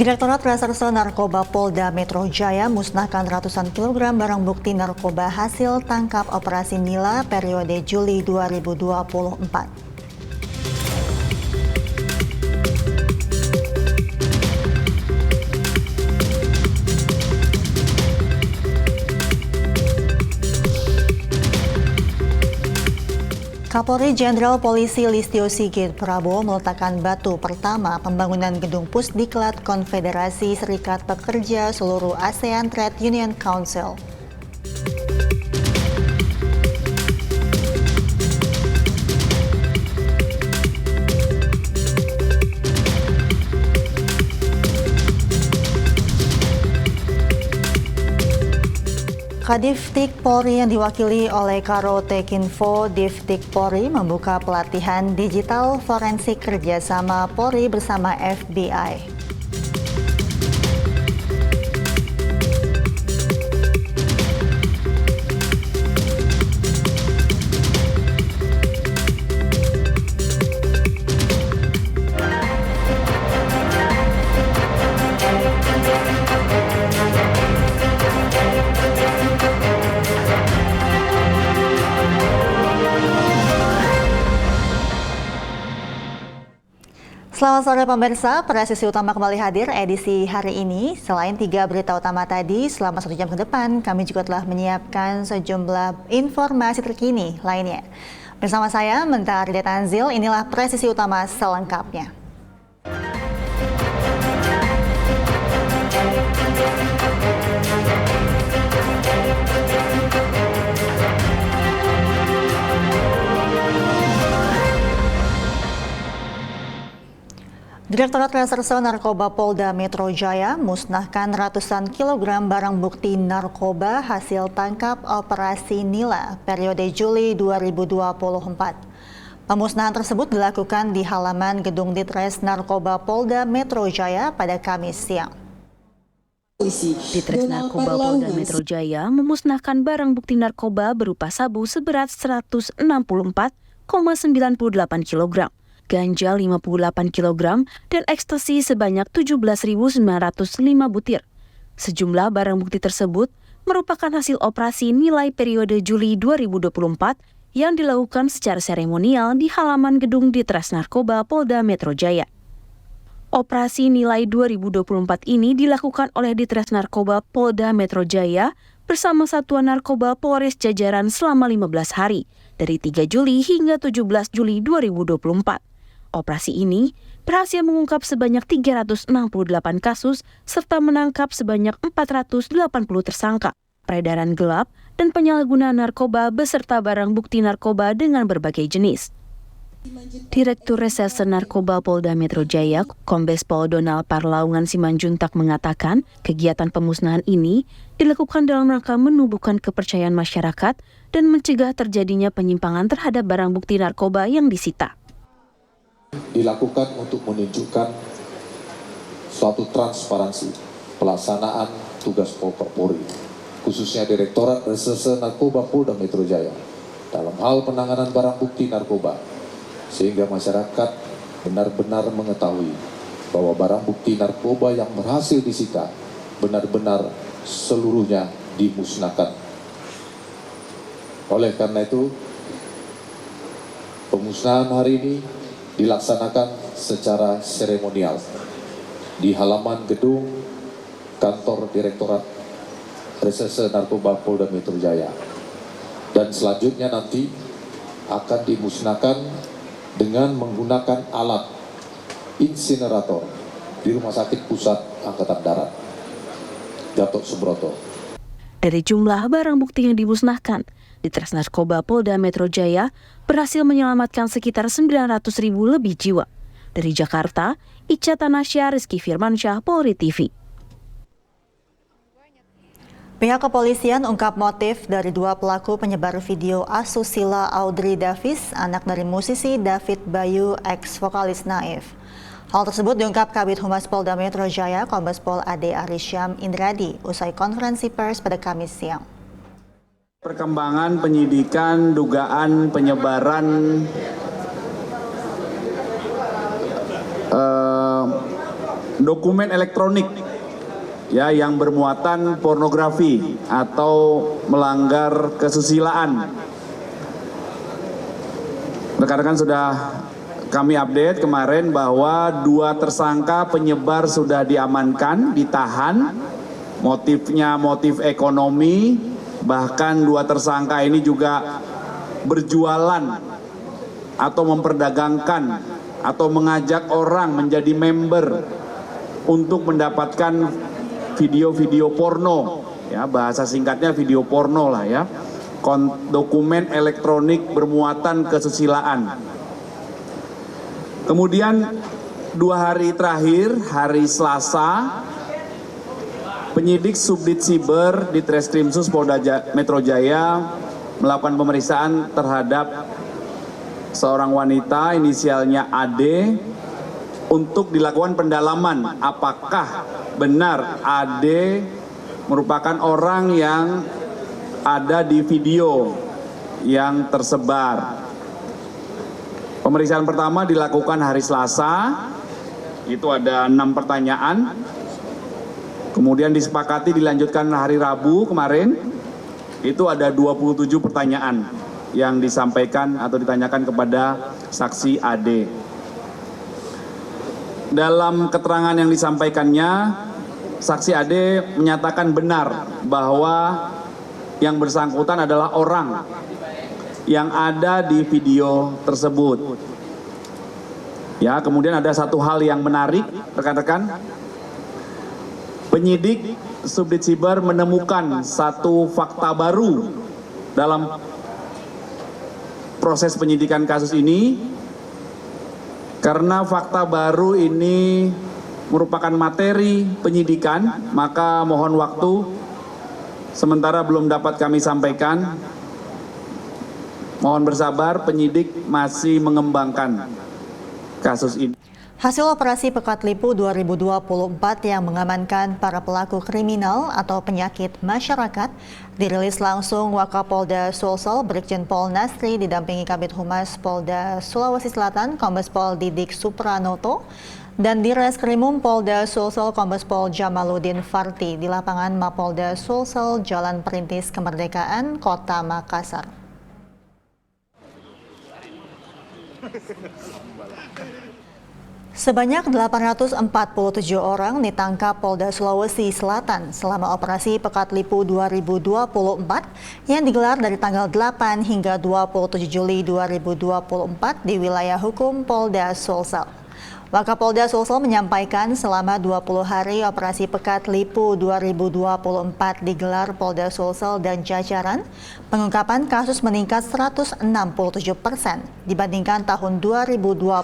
Direktorat Reserse Narkoba Polda Metro Jaya musnahkan ratusan kilogram barang bukti narkoba hasil tangkap operasi Nila periode Juli 2024. Kapolri Jenderal Polisi Listio Sigit Prabowo meletakkan batu pertama pembangunan gedung Pusdiklat Konfederasi Serikat Pekerja Seluruh ASEAN Trade Union Council. Kadiftik Polri yang diwakili oleh Karo Tekinfo Divtik Polri membuka pelatihan digital forensik kerjasama Polri bersama FBI. Selamat sore pemirsa, Presisi Utama kembali hadir edisi hari ini. Selain 3 berita utama tadi, selama 1 jam ke depan kami juga telah menyiapkan sejumlah informasi terkini lainnya. Bersama saya, Mentari Tanzil, inilah Presisi Utama selengkapnya. Direktorat Reserse Narkoba Polda Metro Jaya musnahkan ratusan kilogram barang bukti narkoba hasil tangkap operasi Nila periode Juli 2024. Pemusnahan tersebut dilakukan di halaman gedung Ditres Narkoba Polda Metro Jaya pada Kamis siang. Ditres Narkoba Polda Metro Jaya memusnahkan barang bukti narkoba berupa sabu seberat 164,98 kg. Ganja 58 kg, dan ekstasi sebanyak 17.905 butir. Sejumlah barang bukti tersebut merupakan hasil operasi nilai periode Juli 2024 yang dilakukan secara seremonial di halaman gedung Ditres Narkoba Polda Metro Jaya. Operasi nilai 2024 ini dilakukan oleh Ditres Narkoba Polda Metro Jaya bersama Satuan Narkoba Polres jajaran selama 15 hari, dari 3 Juli hingga 17 Juli 2024. Operasi ini berhasil mengungkap sebanyak 368 kasus serta menangkap sebanyak 480 tersangka, peredaran gelap, dan penyalahgunaan narkoba beserta barang bukti narkoba dengan berbagai jenis. Direktur Reserse Narkoba Polda Metro Jaya, Kombes Pol Donald Parlaungan Simanjuntak mengatakan, kegiatan pemusnahan ini dilakukan dalam rangka menumbuhkan kepercayaan masyarakat dan mencegah terjadinya penyimpangan terhadap barang bukti narkoba yang disita. Dilakukan untuk menunjukkan suatu transparansi pelaksanaan tugas pokok Polri, khususnya Direktorat Reserse Narkoba Polda Metro Jaya dalam hal penanganan barang bukti narkoba, sehingga masyarakat benar-benar mengetahui bahwa barang bukti narkoba yang berhasil disita benar-benar seluruhnya dimusnahkan. Oleh karena itu, pemusnahan hari ini dilaksanakan secara seremonial di halaman gedung kantor Direktorat Reserse Narkoba Polda Metro Jaya, dan selanjutnya nanti akan dimusnahkan dengan menggunakan alat insinerator di Rumah Sakit Pusat Angkatan Darat Gatot Subroto. Dari jumlah barang bukti yang dimusnahkan, Ditres Narkoba Polda Metro Jaya berhasil menyelamatkan sekitar 900.000 lebih jiwa. Dari Jakarta, Ica Tanasya, Rizky Firmansyah, Polri TV. Pihak kepolisian ungkap motif dari dua pelaku penyebar video asusila Audrey Davis, anak dari musisi David Bayu, ex-vokalis Naif. Hal tersebut diungkap Kabid Humas Polda Metro Jaya, Kombes Pol Ade Arisyam Indradi, usai konferensi pers pada Kamis siang. Perkembangan penyidikan dugaan penyebaran dokumen elektronik yang bermuatan pornografi atau melanggar kesusilaan. Rekan-rekan sudah kami update kemarin bahwa dua tersangka penyebar sudah diamankan, ditahan. Motifnya motif ekonomi, bahkan dua tersangka ini juga berjualan atau memperdagangkan atau mengajak orang menjadi member untuk mendapatkan video-video porno, bahasa singkatnya video porno lah ya, dokumen elektronik bermuatan kesusilaan. Kemudian 2 hari terakhir, hari Selasa, penyidik Subdit Siber di Treskrimsus Polda Metro Jaya melakukan pemeriksaan terhadap seorang wanita inisialnya AD untuk dilakukan pendalaman apakah benar AD merupakan orang yang ada di video yang tersebar. Pemeriksaan pertama dilakukan hari Selasa, itu ada 6 pertanyaan. Kemudian disepakati dilanjutkan hari Rabu kemarin, itu ada 27 pertanyaan yang disampaikan atau ditanyakan kepada saksi AD. Dalam keterangan yang disampaikannya, saksi Ade menyatakan benar bahwa yang bersangkutan adalah orang yang ada di video tersebut. Ya, kemudian ada satu hal yang menarik, rekan-rekan. Penyidik Subdit Siber menemukan satu fakta baru dalam proses penyidikan kasus ini. Karena fakta baru ini merupakan materi penyidikan, maka mohon waktu, sementara belum dapat kami sampaikan. Mohon bersabar, penyidik masih mengembangkan kasus ini. Hasil operasi Pekat Lipu 2024 yang mengamankan para pelaku kriminal atau penyakit masyarakat dirilis langsung Wakapolda Sulsel Brigjen Pol Nasri didampingi Kabid Humas Polda Sulawesi Selatan Kombes Pol Didik Supranoto dan Direskrimum Polda Sulsel Kombes Pol Jamaluddin Farti di lapangan Mapolda Sulsel Jalan Perintis Kemerdekaan, Kota Makassar. Sebanyak 847 orang ditangkap Polda Sulawesi Selatan selama operasi Pekat Lipu 2024 yang digelar dari tanggal 8 hingga 27 Juli 2024 di wilayah hukum Polda Sulsel. Wakapolda Sulsel menyampaikan selama 20 hari operasi Pekat Lipu 2024 digelar Polda Sulsel dan jajaran, pengungkapan kasus meningkat 167% dibandingkan tahun 2023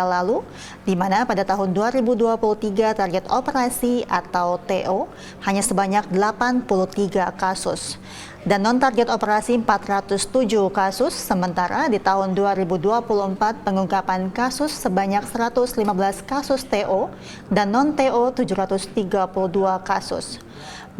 lalu, di mana pada tahun 2023 target operasi atau TO hanya sebanyak 83 kasus. Dan non-target operasi 407 kasus, sementara di tahun 2024 pengungkapan kasus sebanyak 115 kasus TO dan non-TO 732 kasus.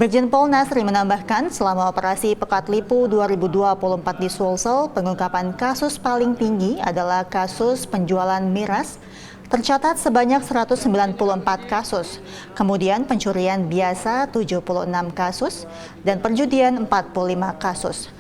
Brigjen Pol Nasri menambahkan selama operasi Pekat Lipu 2024 di Sulsel, pengungkapan kasus paling tinggi adalah kasus penjualan miras, tercatat sebanyak 194 kasus, kemudian pencurian biasa 76 kasus, dan perjudian 45 kasus.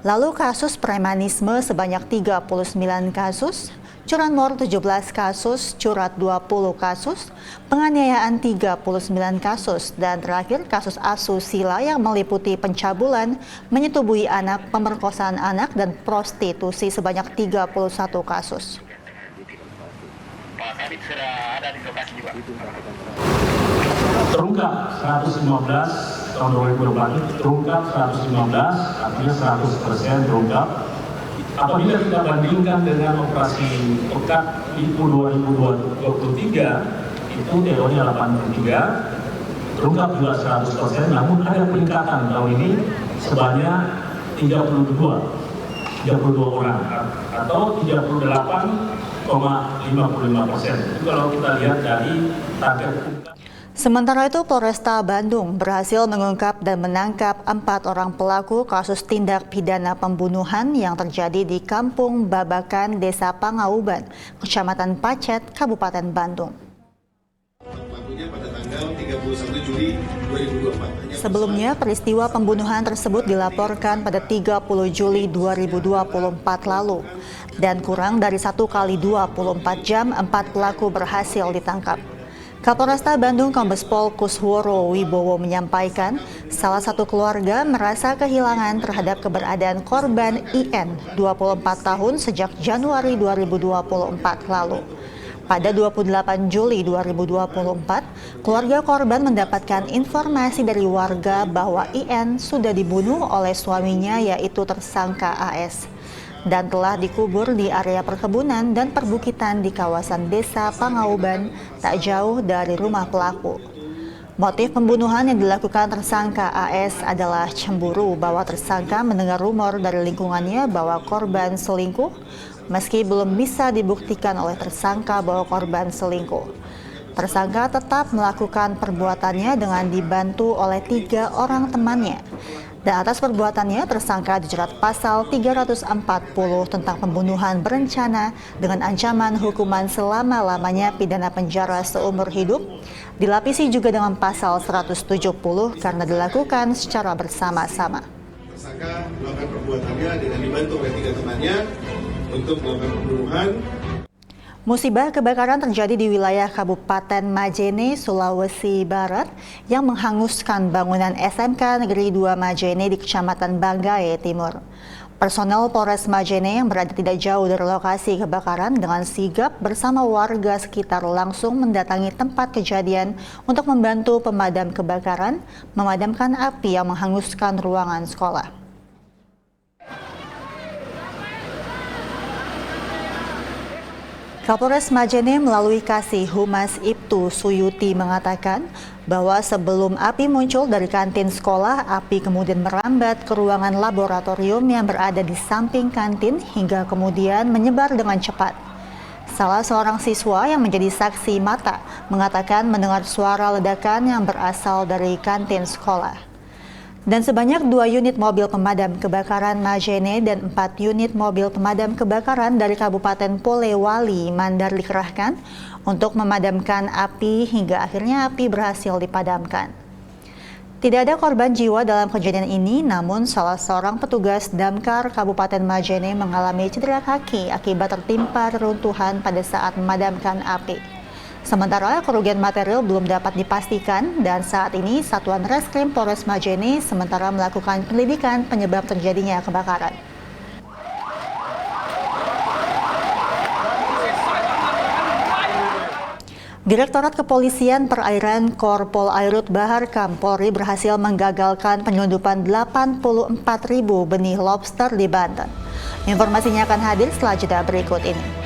Lalu kasus premanisme sebanyak 39 kasus, curanmor 17 kasus, curat 20 kasus, penganiayaan 39 kasus, dan terakhir kasus asusila yang meliputi pencabulan, menyetubuhi anak, pemerkosaan anak, dan prostitusi sebanyak 31 kasus. Pak Kabit sudah ada di lokasi juga. Terungkap 115 tahun 2024, terungkap 115, artinya 100% terungkap. Apabila kita bandingkan dengan operasi Pekat Lipu 2023, itu TO-nya 83, terungkap juga 100%, namun ada peningkatan tahun ini sebanyak 32 orang atau 38,55%. Itu kalau kita lihat dari target. Sementara itu, Polresta Bandung berhasil mengungkap dan menangkap 4 orang pelaku kasus tindak pidana pembunuhan yang terjadi di Kampung Babakan, Desa Pangauban, Kecamatan Pacet, Kabupaten Bandung. Pada tanggal 31 Juli 2024. Sebelumnya, peristiwa pembunuhan tersebut dilaporkan pada 30 Juli 2024 lalu. Dan kurang dari 1 kali 24 jam, 4 pelaku berhasil ditangkap. Kapolresta Bandung Kombes Pol Kusworo Wibowo menyampaikan, salah satu keluarga merasa kehilangan terhadap keberadaan korban IN, 24 tahun sejak Januari 2024 lalu. Pada 28 Juli 2024, keluarga korban mendapatkan informasi dari warga bahwa IN sudah dibunuh oleh suaminya, yaitu tersangka AS, dan telah dikubur di area perkebunan dan perbukitan di kawasan Desa Pangauban, tak jauh dari rumah pelaku. Motif pembunuhan yang dilakukan tersangka AS adalah cemburu bahwa tersangka mendengar rumor dari lingkungannya bahwa korban selingkuh, meski belum bisa dibuktikan oleh tersangka bahwa korban selingkuh. Tersangka tetap melakukan perbuatannya dengan dibantu oleh 3 orang temannya. Dan atas perbuatannya, tersangka dijerat pasal 340 tentang pembunuhan berencana dengan ancaman hukuman selama-lamanya pidana penjara seumur hidup. Dilapisi juga dengan pasal 170 karena dilakukan secara bersama-sama. Tersangka melakukan perbuatannya dengan dibantu oleh 3 temannya untuk melakukan pembunuhan. Musibah kebakaran terjadi di wilayah Kabupaten Majene, Sulawesi Barat yang menghanguskan bangunan SMK Negeri 2 Majene di Kecamatan Banggai Timur. Personel Polres Majene yang berada tidak jauh dari lokasi kebakaran dengan sigap bersama warga sekitar langsung mendatangi tempat kejadian untuk membantu pemadam kebakaran memadamkan api yang menghanguskan ruangan sekolah. Kapolres Majene melalui Kasih Humas Ibtu Suyuti mengatakan bahwa sebelum api muncul dari kantin sekolah, api kemudian merambat ke ruangan laboratorium yang berada di samping kantin hingga kemudian menyebar dengan cepat. Salah seorang siswa yang menjadi saksi mata mengatakan mendengar suara ledakan yang berasal dari kantin sekolah. Dan sebanyak 2 unit mobil pemadam kebakaran Majene dan 4 unit mobil pemadam kebakaran dari Kabupaten Polewali Mandar dikerahkan untuk memadamkan api hingga akhirnya api berhasil dipadamkan. Tidak ada korban jiwa dalam kejadian ini, namun salah seorang petugas Damkar Kabupaten Majene mengalami cedera kaki akibat tertimpa reruntuhan pada saat memadamkan api. Sementara kerugian material belum dapat dipastikan dan saat ini Satuan Reskrim Polres Majene sementara melakukan penyelidikan penyebab terjadinya kebakaran. Direktorat Kepolisian Perairan Korpol Airut Bahar Kam Polri berhasil menggagalkan penyelundupan 84.000 benih lobster di Banten. Informasinya akan hadir setelah jeda berikut ini.